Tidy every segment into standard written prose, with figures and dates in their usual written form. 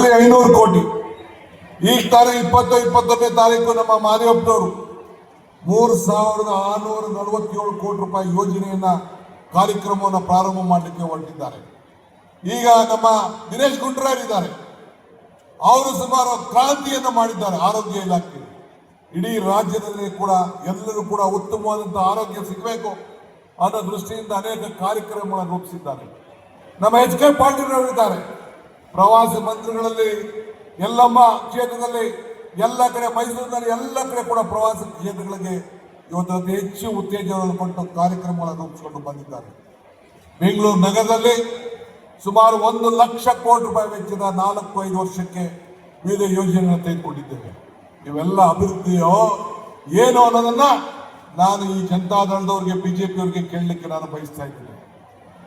500 ಕೋಟಿ. ಈಗ ತಾನೇ 21ನೇ ತಾರೀಕು ನಮ್ಮ ಮಾದೇವಪ್ಪನವರು 3647 ಕೋಟಿ ರೂಪಾಯಿ ಯೋಜನೆಯನ್ನ ಕಾರ್ಯಕ್ರಮವನ್ನು ಪ್ರಾರಂಭ ಮಾಡಲಿಕ್ಕೆ ಹೊರಟಿದ್ದಾರೆ. ಈಗ ನಮ್ಮ ದಿನೇಶ್ ಗುಂಡೂರಾವ್ ಇದ್ದಾರೆ, ಅವರು ಸುಮಾರು ಕ್ರಾಂತಿಯನ್ನು ಮಾಡಿದ್ದಾರೆ ಆರೋಗ್ಯ ಇಲಾಖೆ. ಇಡೀ ರಾಜ್ಯದಲ್ಲಿ ಕೂಡ ಎಲ್ಲರೂ ಕೂಡ ಉತ್ತಮವಾದಂತಹ ಆರೋಗ್ಯ ಸಿಗಬೇಕು ಅನ್ನೋ ದೃಷ್ಟಿಯಿಂದ ಅನೇಕ ಕಾರ್ಯಕ್ರಮಗಳನ್ನು ರೂಪಿಸಿದ್ದಾರೆ. ನಮ್ಮ ಎಚ್ ಕೆ ಪಾಟೀಲ್ ಇದ್ದಾರೆ, ಪ್ರವಾಸಿ ಮಂತ್ರಿಗಳಲ್ಲಿ ಎಲ್ಲಮ್ಮ ಕ್ಷೇತ್ರದಲ್ಲಿ ಎಲ್ಲ ಕಡೆ, ಮೈಸೂರಿನಲ್ಲಿ ಎಲ್ಲ ಕಡೆ ಕೂಡ ಪ್ರವಾಸಿ ಕ್ಷೇತ್ರಗಳಿಗೆ ಇವತ್ತು ಅತಿ ಹೆಚ್ಚು ಉತ್ತೇಜನವನ್ನು ಕೊಟ್ಟು ಕಾರ್ಯಕ್ರಮಗಳನ್ನು ರೂಪಿಸಿಕೊಂಡು ಬಂದಿದ್ದಾರೆ. ಬೆಂಗಳೂರು ನಗರದಲ್ಲಿ ಸುಮಾರು 1 ಲಕ್ಷ ಕೋಟಿ ರೂಪಾಯಿ ವೆಚ್ಚದ 4-5 ವರ್ಷಕ್ಕೆ ವಿವಿಧ ಯೋಜನೆಗಳನ್ನು ತೆಗೆದುಕೊಂಡಿದ್ದೇವೆ. ಇವೆಲ್ಲ ಅಭಿವೃದ್ಧಿಯೋ ಏನು ಅನ್ನೋದನ್ನ ನಾನು ಈ ಜನತಾದಳದವ್ರಿಗೆ, ಬಿಜೆಪಿಯವರಿಗೆ ಕೇಳಲಿಕ್ಕೆ ನಾನು ಬಯಸ್ತಾ ಇದ್ದೇನೆ.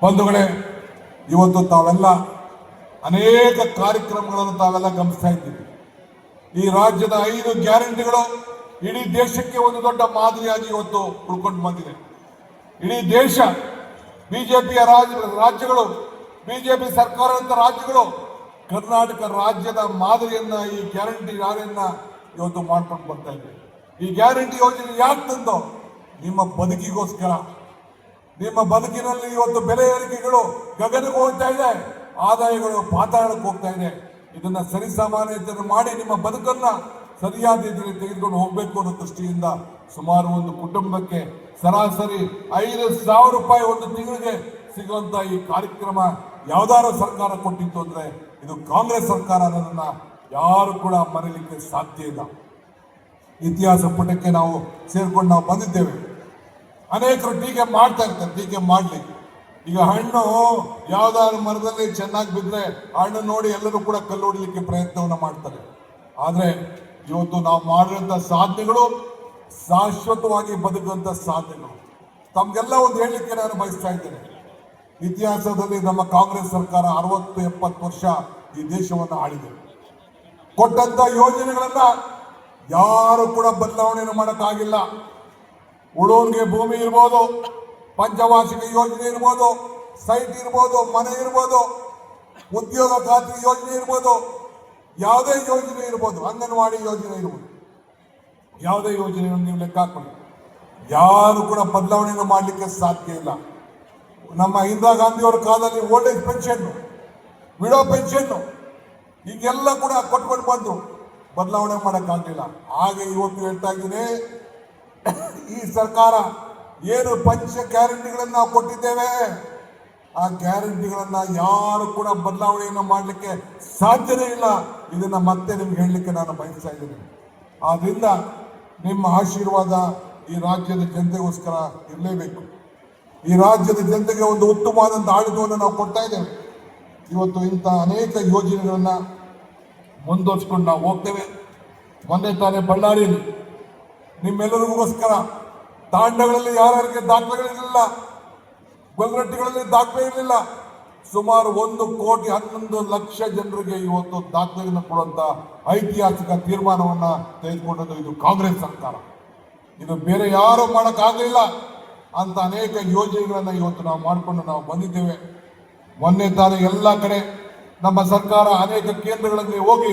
ಬಂಧುಗಳೇ, ಇವತ್ತು ತಾವೆಲ್ಲ ಅನೇಕ ಕಾರ್ಯಕ್ರಮಗಳನ್ನು ತಾವೆಲ್ಲ ಗಮನಿಸ್ತಾ ಇದ್ದೀವಿ. ಈ ರಾಜ್ಯದ 5 ಗ್ಯಾರಂಟಿಗಳು ಇಡೀ ದೇಶಕ್ಕೆ ಒಂದು ದೊಡ್ಡ ಮಾದರಿಯಾಗಿ ಇವತ್ತು ಉಳ್ಕೊಂಡು ಬಂದಿದೆ. ಇಡೀ ದೇಶ ಬಿಜೆಪಿಯ ರಾಜ್ಯಗಳು, ಬಿಜೆಪಿ ಸರ್ಕಾರದ ರಾಜ್ಯಗಳು ಕರ್ನಾಟಕ ರಾಜ್ಯದ ಮಾದರಿಯನ್ನ, ಈ ಗ್ಯಾರಂಟಿ ಯಾರನ್ನ ಇವತ್ತು ಮಾಡ್ಕೊಂಡು ಬರ್ತಾ ಇದೆ. ಈ ಗ್ಯಾರಂಟಿ ಯೋಜನೆ ಯಾಕೆ ತಂದೋ? ನಿಮ್ಮ ಬದುಕಿಗೋಸ್ಕರ. ನಿಮ್ಮ ಬದುಕಿನಲ್ಲಿ ಇವತ್ತು ಬೆಲೆ ಏರಿಕೆಗಳು ಗಗನಕ್ಕೆ ಹೋಗ್ತಾ ಇದೆ, ಆದಾಯಗಳು ಪಾತಾಳಕ್ಕೆ ಹೋಗ್ತಾ ಇದೆ. ಇದನ್ನ ಸರಿಸಾಮಾನ್ಯತೆ ಮಾಡಿ ನಿಮ್ಮ ಬದುಕನ್ನ ಸರಿಯಾದ ರೀತಿಯಲ್ಲಿ ತೆಗೆದುಕೊಂಡು ಹೋಗ್ಬೇಕು ಅನ್ನೋ ದೃಷ್ಟಿಯಿಂದ ಸುಮಾರು ಒಂದು ಕುಟುಂಬಕ್ಕೆ ಸರಾಸರಿ 5,000 ರೂಪಾಯಿ ಒಂದು ತಿಂಗಳಿಗೆ ಸಿಗುವಂತ ಈ ಕಾರ್ಯಕ್ರಮ ಯಾವ್ದಾರು ಸರ್ಕಾರ ಕೊಟ್ಟಿತ್ತು ಅಂದ್ರೆ ಇದು ಕಾಂಗ್ರೆಸ್ ಸರ್ಕಾರ ಅನ್ನೋದನ್ನ ಯಾರು ಕೂಡ ಮರೀಲಿಕ್ಕೆ ಸಾಧ್ಯ ಇಲ್ಲ. ಇತಿಹಾಸ ಪುಟಕ್ಕೆ ನಾವು ಸೇರ್ಕೊಂಡು ನಾವು ಬಂದಿದ್ದೇವೆ. ಅನೇಕರು ಟೀಕೆ ಮಾಡ್ತಾ ಇರ್ತಾರೆ, ಟೀಕೆ ಮಾಡ್ಲಿ. ಈಗ ಹಣ್ಣು ಯಾವ್ದಾದ್ರು ಮರದಲ್ಲಿ ಚೆನ್ನಾಗಿ ಬಿದ್ದರೆ ಹಣ್ಣು ನೋಡಿ ಎಲ್ಲರೂ ಕೂಡ ಕಲ್ಲು ಹೊಡಿಲಿಕ್ಕೆ ಪ್ರಯತ್ನವನ್ನ ಮಾಡ್ತಾರೆ. ಆದ್ರೆ ಇವತ್ತು ನಾವು ಮಾಡಿರುವಂತ ಸಾಧನೆಗಳು ಶಾಶ್ವತವಾಗಿ ಬದುಕುವಂತ ಸಾಧನೆಗಳು. ತಮ್ಗೆಲ್ಲ ಒಂದು ಹೇಳಲಿಕ್ಕೆ ನಾನು ಬಯಸ್ತಾ ಇದ್ದೇನೆ. ಇತಿಹಾಸದಲ್ಲಿ ನಮ್ಮ ಕಾಂಗ್ರೆಸ್ ಸರ್ಕಾರ 60-70 ವರ್ಷ ಈ ದೇಶವನ್ನು ಆಳಿದೆ. ಕೊಟ್ಟಂತ ಯೋಜನೆಗಳನ್ನ ಯಾರು ಕೂಡ ಬದಲಾವಣೆಯನ್ನು ಮಾಡೋಕ್ಕಾಗಿಲ್ಲ. ಉಳೋನ್ಗೆ ಭೂಮಿ ಇರ್ಬೋದು, ಪಂಚವಾರ್ಷಿಕ ಯೋಜನೆ ಇರ್ಬೋದು, ಸೈಟ್ ಇರ್ಬೋದು, ಮನೆ ಇರ್ಬೋದು, ಉದ್ಯೋಗ ಖಾತ್ರಿ ಯೋಜನೆ ಇರ್ಬೋದು, ಯಾವುದೇ ಯೋಜನೆ ಇರ್ಬೋದು, ಅಂಗನವಾಡಿ ಯೋಜನೆ ಇರ್ಬೋದು, ಯಾವುದೇ ಯೋಜನೆಯನ್ನು ನೀವು ಲೆಕ್ಕ ಹಾಕೊಳ್ಳಿ, ಯಾರು ಕೂಡ ಬದಲಾವಣೆಯನ್ನು ಮಾಡಲಿಕ್ಕೆ ಸಾಧ್ಯ ಇಲ್ಲ. ನಮ್ಮ ಇಂದಿರಾ ಗಾಂಧಿಯವರ ಕಾಲದಲ್ಲಿ old age pension, widow pension ಹೀಗೆಲ್ಲ ಕೂಡ ಕೊಟ್ಕೊಂಡು ಬಂದು ಬದಲಾವಣೆ ಮಾಡೋಕ್ಕಾಗಲಿಲ್ಲ. ಹಾಗೆ ಇವತ್ತು ಹೇಳ್ತಾ ಇದ್ದೀನಿ, ಈ ಸರ್ಕಾರ ಏನು ಪಂಚ ಗ್ಯಾರಂಟಿಗಳನ್ನು ನಾವು ಕೊಟ್ಟಿದ್ದೇವೆ, ಆ ಗ್ಯಾರಂಟಿಗಳನ್ನ ಯಾರು ಕೂಡ ಬದಲಾವಣೆಯನ್ನು ಮಾಡಲಿಕ್ಕೆ ಸಾಧ್ಯನೇ ಇಲ್ಲ. ಇದನ್ನ ಮತ್ತೆ ನಿಮ್ಗೆ ಹೇಳಲಿಕ್ಕೆ ನಾನು ಬಯಸ್ತಾ ಇದ್ದೀನಿ. ಆದ್ರಿಂದ ನಿಮ್ಮ ಆಶೀರ್ವಾದ ಈ ರಾಜ್ಯದ ಜನತೆಗೋಸ್ಕರ ಇರಲೇಬೇಕು. ಈ ರಾಜ್ಯದ ಜನತೆಗೆ ಒಂದು ಉತ್ತಮವಾದಂಥ ಆಡಳಿತವನ್ನು ನಾವು ಕೊಡ್ತಾ ಇದ್ದೇವೆ. ಇವತ್ತು ಇಂಥ ಅನೇಕ ಯೋಜನೆಗಳನ್ನ ಮುಂದುವರಿಸ್ಕೊಂಡು ನಾವು ಹೋಗ್ತೇವೆ. ಮೊನ್ನೆ ತಾನೇ ಬಳ್ಳಾರಿಯಲ್ಲಿ ನಿಮ್ಮೆಲ್ಲರಿಗೋಸ್ಕರ ತಾಂಡಗಳಲ್ಲಿ ಯಾರ್ಯಾರಿಗೆ ದಾಖಲೆಗಳಿರಲಿಲ್ಲ, ಗೊಲ್ರಟ್ಟಿಗಳಲ್ಲಿ ದಾಖಲೆ ಇರಲಿಲ್ಲ, ಸುಮಾರು 1,11,00,000 ಜನರಿಗೆ ಇವತ್ತು ದಾಖಲೆಯನ್ನು ಕೊಡುವಂತ ಐತಿಹಾಸಿಕ ತೀರ್ಮಾನವನ್ನ ತೆಗೆದುಕೊಂಡದ್ದು ಇದು ಕಾಂಗ್ರೆಸ್ ಸರ್ಕಾರ. ಇದು ಬೇರೆ ಯಾರು ಮಾಡೋಕ್ಕಾಗಲಿಲ್ಲ ಅಂತ ಅನೇಕ ಯೋಜನೆಗಳನ್ನ ಇವತ್ತು ನಾವು ಮಾಡಿಕೊಂಡು ನಾವು ಬಂದಿದ್ದೇವೆ. ಮೊನ್ನೆ ತಾನೇ ಎಲ್ಲ ಕಡೆ ನಮ್ಮ ಸರ್ಕಾರ ಅನೇಕ ಕೇಂದ್ರಗಳಲ್ಲಿ ಹೋಗಿ